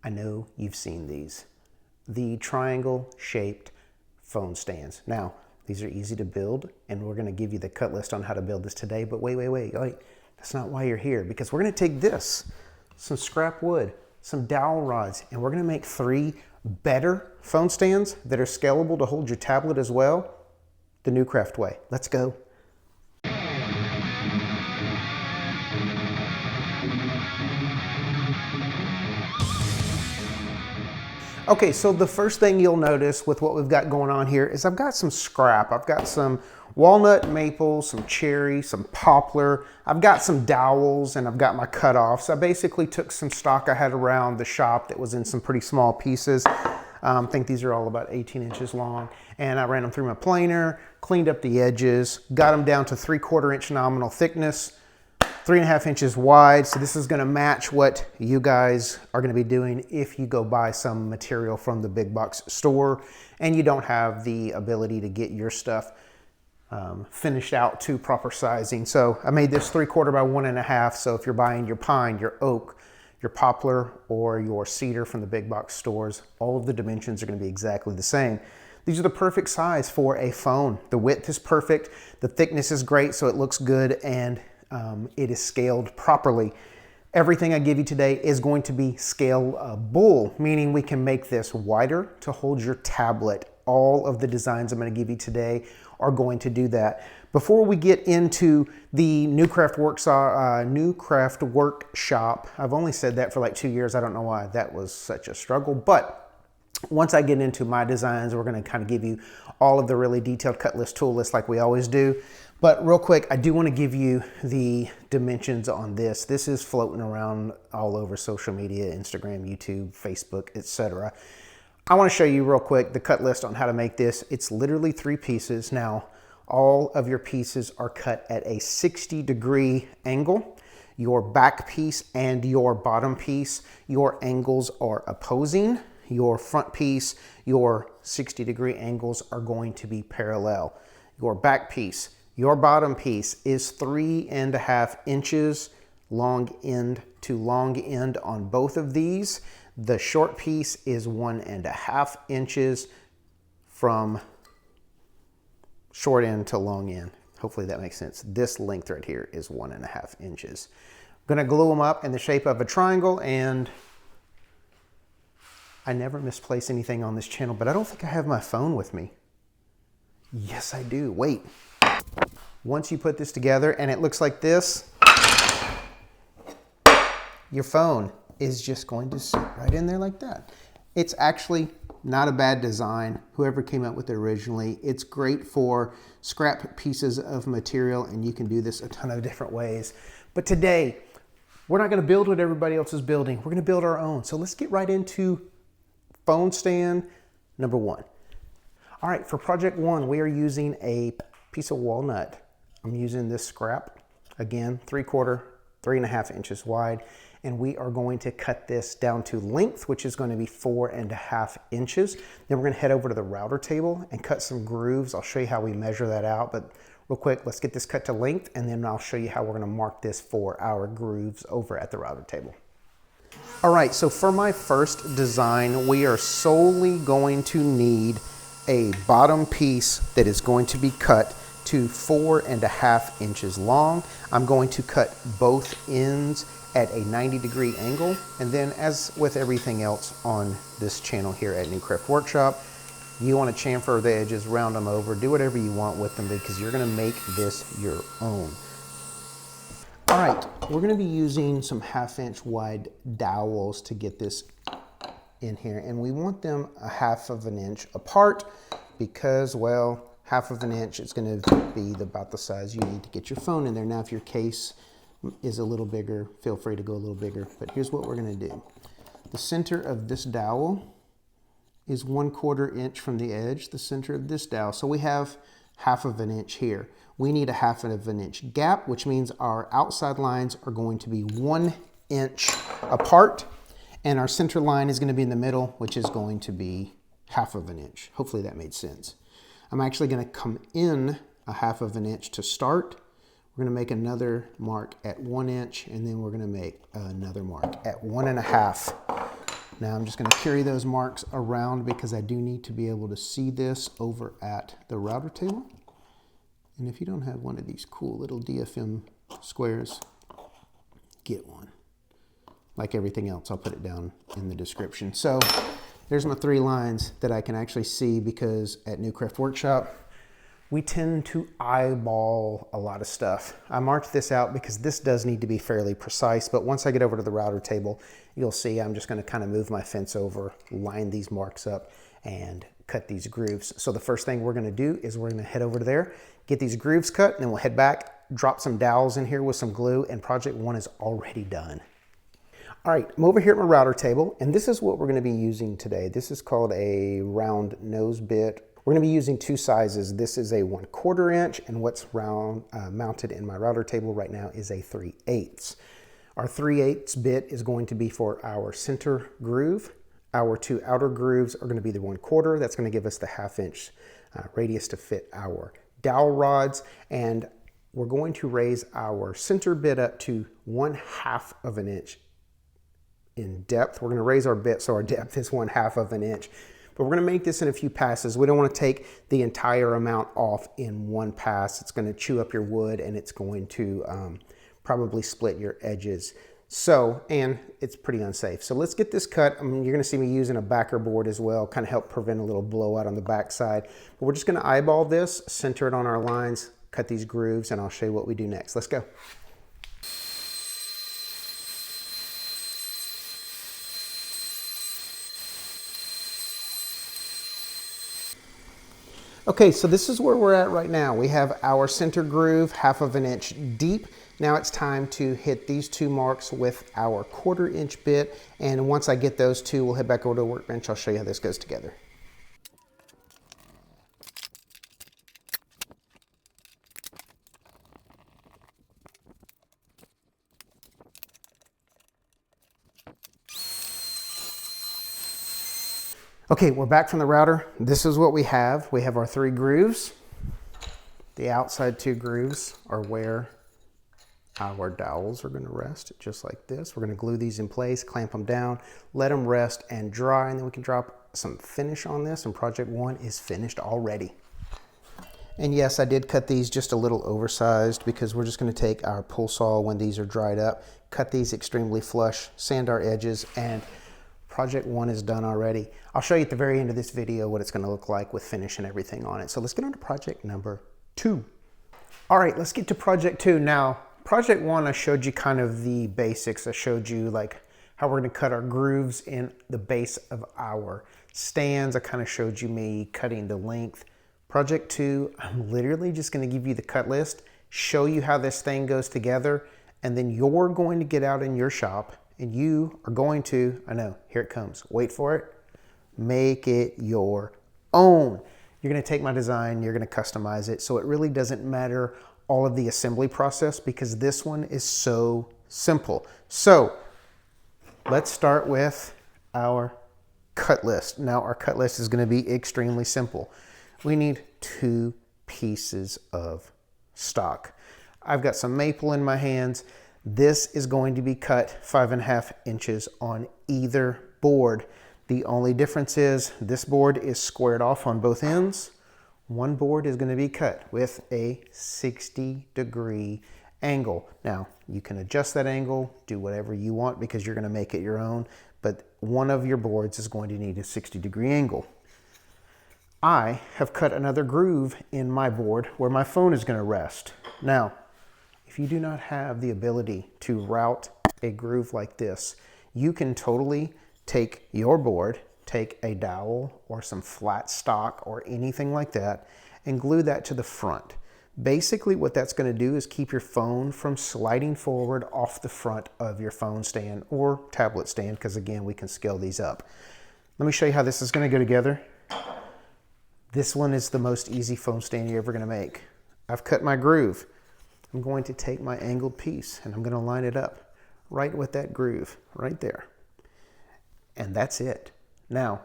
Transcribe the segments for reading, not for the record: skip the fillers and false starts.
I know you've seen these. The triangle shaped phone stands. Now, these are easy to build, and we're gonna give you the cut list on how to build this today, but wait. That's not why you're here, because we're gonna take this, some scrap wood, some dowel rods, and we're gonna make 3 better phone stands that are scalable to hold your tablet as well, the Newcraft way. Let's go. Okay, so the first thing you'll notice with what we've got going on here is I've got some scrap. I've got some walnut maple, some cherry, some poplar. I've got some dowels, and I've got my cutoffs. I basically took some stock I had around the shop that was in some pretty small pieces. I think these are all about 18 inches long. And I ran them through my planer, cleaned up the edges, got them down to 3/4 inch nominal thickness, 3.5 inches wide. So this is gonna match what you guys are gonna be doing if you go buy some material from the big box store and you don't have the ability to get your stuff finished out to proper sizing. So I made this 3/4 by 1.5. So if you're buying your pine, your oak, your poplar, or your cedar from the big box stores, all of the dimensions are gonna be exactly the same. These are the perfect size for a phone. The width is perfect, the thickness is great, so it looks good, and it is scaled properly. Everything I give you today is going to be scalable, meaning we can make this wider to hold your tablet. All of the designs I'm going to give you today are going to do that. Before we get into the Newcraft Workshop, I've only said that for like 2 years. I don't know why that was such a struggle, but once I get into my designs, we're going to kind of give you all of the really detailed cut list, tool list like we always do. But real quick, I do want to give you the dimensions on this. This is floating around all over social media, Instagram, YouTube, Facebook, etc. I want to show you real quick the cut list on how to make this. It's literally 3 pieces. Now, all of your pieces are cut at a 60-degree angle. Your back piece and your bottom piece, your angles are opposing. Your front piece, your 60-degree angles are going to be parallel. Your back piece, your bottom piece is 3.5 inches long end to long end on both of these. The short piece is 1.5 inches from short end to long end. Hopefully that makes sense. This length right here is 1.5 inches. I'm gonna glue them up in the shape of a triangle, and I never misplace anything on this channel, but I don't think I have my phone with me. Yes, I do. Wait. Once you put this together and it looks like this, your phone is just going to sit right in there like that. It's actually not a bad design. Whoever came up with it originally, it's great for scrap pieces of material, and you can do this a ton of different ways. But today, we're not going to build what everybody else is building. We're going to build our own. So let's get right into phone stand number 1. All right, for project 1, we are using a piece of walnut. I'm using this scrap, again, 3/4, 3.5 inches wide, and we are going to cut this down to length, which is going to be 4.5 inches. Then we're going to head over to the router table and cut some grooves. I'll show you how we measure that out, but real quick, let's get this cut to length, and then I'll show you how we're going to mark this for our grooves over at the router table. All right, so for my first design, we are solely going to need a bottom piece that is going to be cut to 4.5 inches long. I'm going to cut both ends at a 90-degree angle. And then, as with everything else on this channel here at Newcraft Workshop, you want to chamfer the edges, round them over, do whatever you want with them, because you're going to make this your own. All right, we're going to be using some 1/2 inch wide dowels to get this in here, and we want them 1/2 inch apart because, well, 1/2 inch is going to be about the size you need to get your phone in there. Now, if your case is a little bigger, feel free to go a little bigger, but here's what we're going to do. The center of this dowel is 1/4 inch from the edge, the center of this dowel. So we have 1/2 inch here. We need a 1/2 inch gap, which means our outside lines are going to be 1 inch apart, and our center line is going to be in the middle, which is going to be 1/2 inch. Hopefully that made sense. I'm actually going to come in a 1/2 inch to start. We're going to make another mark at 1 inch, and then we're going to make another mark at 1.5. Now I'm just going to carry those marks around because I do need to be able to see this over at the router table. And if you don't have one of these cool little DFM squares, get one. Like everything else, I'll put it down in the description. So there's my 3 lines that I can actually see, because at New Craft Workshop, we tend to eyeball a lot of stuff. I marked this out because this does need to be fairly precise, but once I get over to the router table, you'll see I'm just going to kind of move my fence over, line these marks up, and cut these grooves. So the first thing we're going to do is we're going to head over to there, get these grooves cut, and then we'll head back, drop some dowels in here with some glue, and project 1 is already done. All right, I'm over here at my router table, and this is what we're going to be using today. This is called a round nose bit. We're going to be using 2 sizes. This is a 1/4 inch, and what's round mounted in my router table right now is a 3/8. Our 3/8 bit is going to be for our center groove. Our 2 outer grooves are going to be the 1/4. That's going to give us the 1/2 inch radius to fit our dowel rods, and we're going to raise our center bit up to 1/2 of an inch in depth. We're going to raise our bit so our depth is 1/2 of an inch. But we're going to make this in a few passes. We don't want to take the entire amount off in one pass. It's going to chew up your wood, and it's going to probably split your edges. So, and it's pretty unsafe. So let's get this cut. You're going to see me using a backer board as well, kind of help prevent a little blowout on the back side. But we're just going to eyeball this, center it on our lines, cut these grooves, and I'll show you what we do next. Let's go. Okay, so this is where we're at right now. We have our center groove 1/2 of an inch deep. Now it's time to hit these 2 marks with our 1/4 inch bit. And once I get those 2, we'll head back over to the workbench. I'll show you how this goes together. Okay, we're back from the router. This is what we have. We have our 3 grooves. The outside 2 grooves are where our dowels are going to rest, just like this. We're going to glue these in place, clamp them down, let them rest and dry, and then we can drop some finish on this, and project 1 is finished already. And yes, I did cut these just a little oversized because we're just going to take our pull saw when these are dried up, cut these extremely flush, sand our edges, and project 1 is done already. I'll show you at the very end of this video what it's going to look like with finish and everything on it. So let's get on to project number 2. All right, let's get to project 2. Now, project 1, I showed you kind of the basics. I showed you like how we're going to cut our grooves in the base of our stands. I kind of showed you me cutting the length. Project 2, I'm literally just going to give you the cut list, show you how this thing goes together, and then you're going to get out in your shop and you are going to, I know, here it comes, wait for it, make it your own. You're going to take my design, you're going to customize it, so it really doesn't matter all of the assembly process because this one is so simple. So let's start with our cut list. Now our cut list is going to be extremely simple. We need 2 pieces of stock. I've got some maple in my hands. This is going to be cut 5.5 inches on either board. The only difference is this board is squared off on both ends. One board is going to be cut with a 60-degree angle. Now, you can adjust that angle, do whatever you want because you're going to make it your own, but one of your boards is going to need a 60-degree angle. I have cut another groove in my board where my phone is going to rest. Now, if you do not have the ability to route a groove like this, you can totally take your board, take a dowel or some flat stock or anything like that, and glue that to the front. Basically, what that's going to do is keep your phone from sliding forward off the front of your phone stand or tablet stand, because again, we can scale these up. Let me show you how this is going to go together. This one is the most easy phone stand you're ever going to make. I've cut my groove. I'm going to take my angled piece and I'm going to line it up right with that groove right there. And that's it. Now,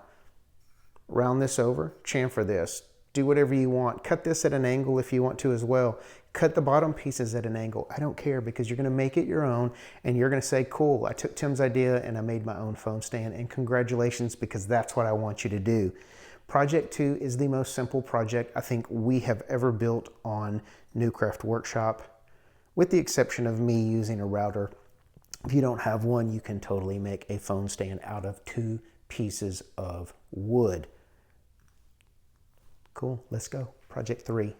round this over, chamfer this. Do whatever you want. Cut this at an angle if you want to as well. Cut the bottom pieces at an angle. I don't care, because you're going to make it your own, and you're going to say, cool, I took Tim's idea and I made my own phone stand, and congratulations, because that's what I want you to do. Project 2 is the most simple project I think we have ever built on Newcraft Workshop, with the exception of me using a router. If you don't have one, you can totally make a phone stand out of 2 pieces of wood. Cool, let's go. Project 3.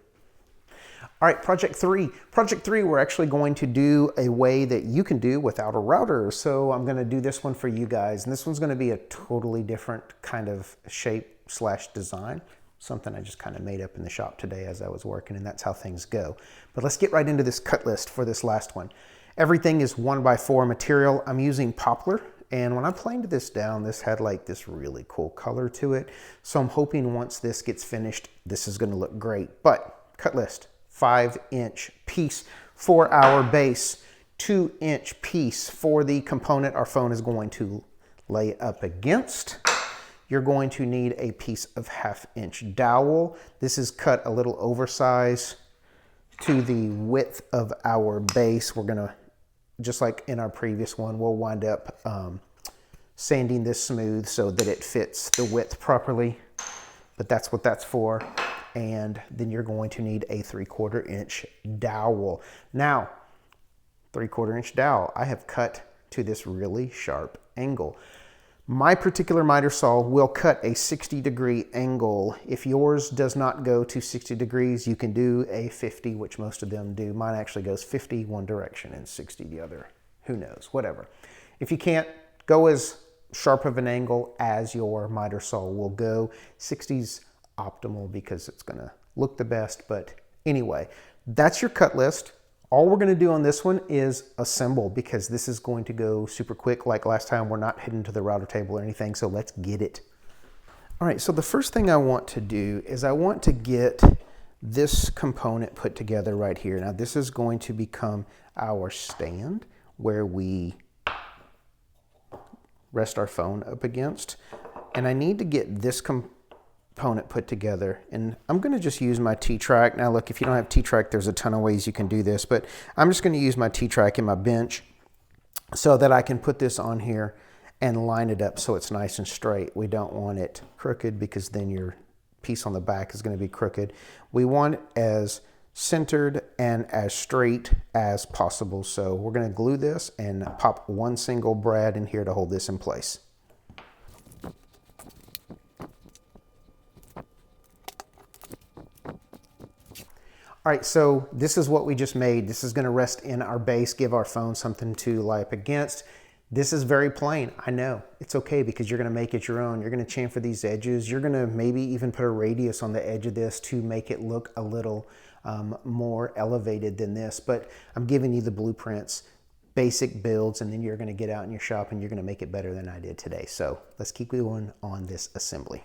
All right, project 3. Project 3, we're actually going to do a way that you can do without a router. So I'm going to do this one for you guys. And this one's going to be a totally different kind of shape/design. Something I just kind of made up in the shop today as I was working, and that's how things go. But let's get right into this cut list for this last one. Everything is 1x4 material. I'm using poplar. And when I planed this down, this had like this really cool color to it. So I'm hoping once this gets finished, this is going to look great. But cut list, 5-inch piece for our base, 2-inch piece for the component our phone is going to lay up against. You're going to need a piece of 1/2-inch dowel. This is cut a little oversized to the width of our base. We're going to, just like in our previous one, we'll wind up sanding this smooth so that it fits the width properly, but that's what that's for. And then you're going to need a 3/4-inch dowel. Now, 3/4-inch dowel, I have cut to this really sharp angle. My particular miter saw will cut a 60-degree angle. If yours does not go to 60 degrees, you can do a 50, which most of them do. Mine actually goes 50 one direction and 60 the other. Who knows, whatever. If you can't, go as sharp of an angle as your miter saw will go. 60's optimal because it's gonna look the best, but anyway, that's your cut list. All we're gonna do on this one is assemble, because this is going to go super quick. Like last time, we're not heading to the router table or anything, so let's get it. All right, so the first thing I want to do is I want to get this component put together right here. Now this is going to become our stand where we rest our phone up against. And I need to get this component put together, and I'm going to just use my T-track. Now look, if you don't have T-track, there's a ton of ways you can do this, but I'm just going to use my T-track in my bench so that I can put this on here and line it up so it's nice and straight. We don't want it crooked, because then your piece on the back is going to be crooked. We want it as centered and as straight as possible. So we're going to glue this and pop one single brad in here to hold this in place. All right, so this is what we just made. This is going to rest in our base, give our phone something to lie up against. This is very plain. I know. It's okay, because you're going to make it your own. You're going to chamfer these edges. You're going to maybe even put a radius on the edge of this to make it look a little more elevated than this. But I'm giving you the blueprints, basic builds, and then you're going to get out in your shop and you're going to make it better than I did today. So let's keep going on this assembly.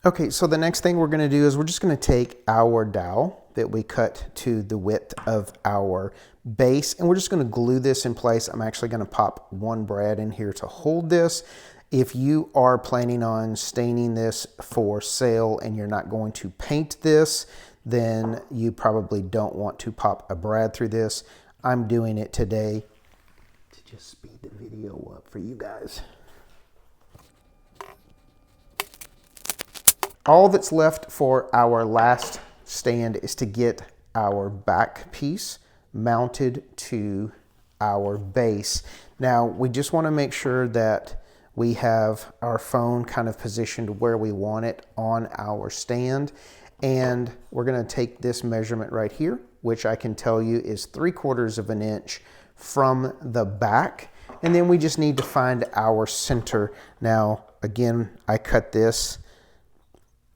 Okay, so the next thing we're going to do is we're just going to take our dowel that we cut to the width of our base, and we're just going to glue this in place. I'm actually going to pop one brad in here to hold this. If you are planning on staining this for sale and you're not going to paint this, then you probably don't want to pop a brad through this. I'm doing it today to just speed the video up for you guys. All that's left for our last stand is to get our back piece mounted to our base. Now, we just want to make sure that we have our phone kind of positioned where we want it on our stand. And we're going to take this measurement right here, which I can tell you is 3/4 of an inch from the back. And then we just need to find our center. Now, again, I cut this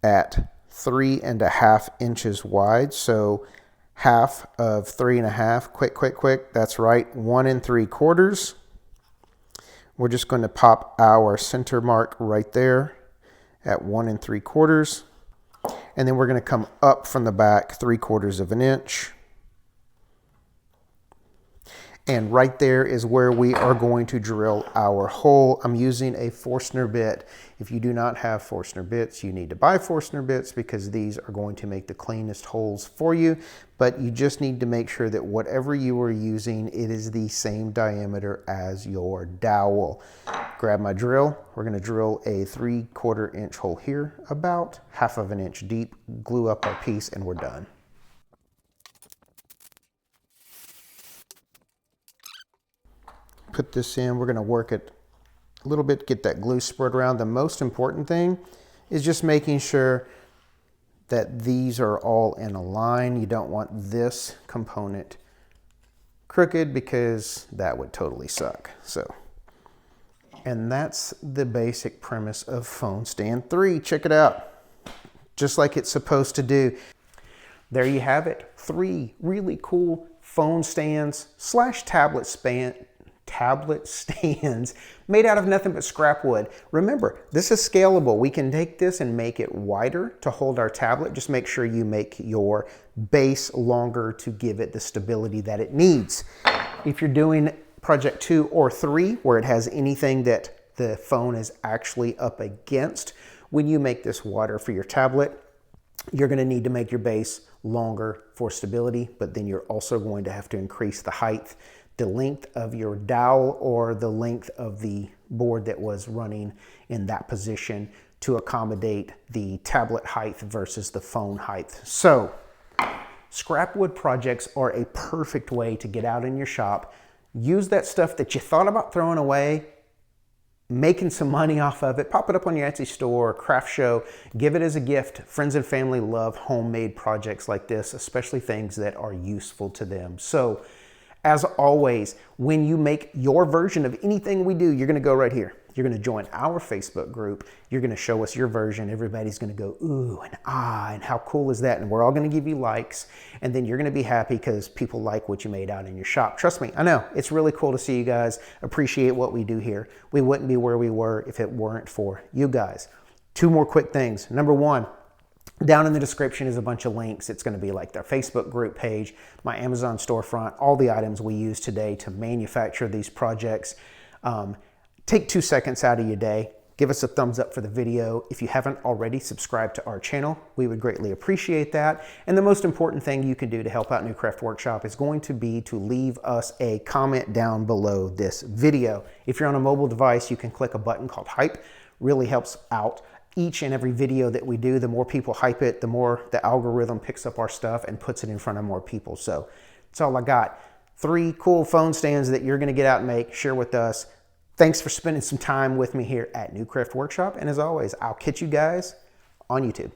at 3.5 inches wide. So half of 3.5, quick, that's right, 1 3/4. We're just going to pop our center mark right there at 1 3/4. And then we're going to come up from the back 3/4 of an inch. And right there is where we are going to drill our hole. I'm using a Forstner bit. If you do not have Forstner bits, you need to buy Forstner bits because these are going to make the cleanest holes for you. But you just need to make sure that whatever you are using, it is the same diameter as your dowel. Grab my drill. We're going to drill a 3/4 inch hole here, about 1/2 inch deep, glue up our piece, and we're done. Put this in, we're going to work it a little bit, get that glue spread around. The most important thing is just making sure that these are all in a line. You don't want this component crooked because that would totally suck. And that's the basic premise of Phone Stand 3. Check it out. Just like it's supposed to do. There you have it. 3 really cool phone stands / tablet stands made out of nothing but scrap wood. Remember, this is scalable. We can take this and make it wider to hold our tablet. Just make sure you make your base longer to give it the stability that it needs. If you're doing project 2 or 3, where it has anything that the phone is actually up against, when you make this wider for your tablet, you're going to need to make your base longer for stability, but then you're also going to have to increase the height, the length of your dowel, or the length of the board that was running in that position to accommodate the tablet height versus the phone height. So scrap wood projects are a perfect way to get out in your shop, use that stuff that you thought about throwing away, making some money off of it, pop it up on your Etsy store or craft show, give it as a gift. Friends and family love homemade projects like this, especially things that are useful to them. So as always, when you make your version of anything we do, you're going to go right here. You're going to join our Facebook group. You're going to show us your version. Everybody's going to go, ooh, and ah, and how cool is that? And we're all going to give you likes. And then you're going to be happy because people like what you made out in your shop. Trust me, I know. It's really cool to see you guys appreciate what we do here. We wouldn't be where we were if it weren't for you guys. 2 more quick things. Number 1, down in the description is a bunch of links. It's going to be like their Facebook group page, my Amazon storefront, all the items we use today to manufacture these projects. Take 2 seconds out of your day. Give us a thumbs up for the video. If you haven't already subscribed to our channel, we would greatly appreciate that. And the most important thing you can do to help out New Craft Workshop is going to be to leave us a comment down below this video. If you're on a mobile device, you can click a button called Hype. Really helps out. Each and every video that we do, the more people hype it, the more the algorithm picks up our stuff and puts it in front of more people. So that's all I got. 3 cool phone stands that you're going to get out and make, share with us. Thanks for spending some time with me here at New Craft Workshop. And as always, I'll catch you guys on YouTube.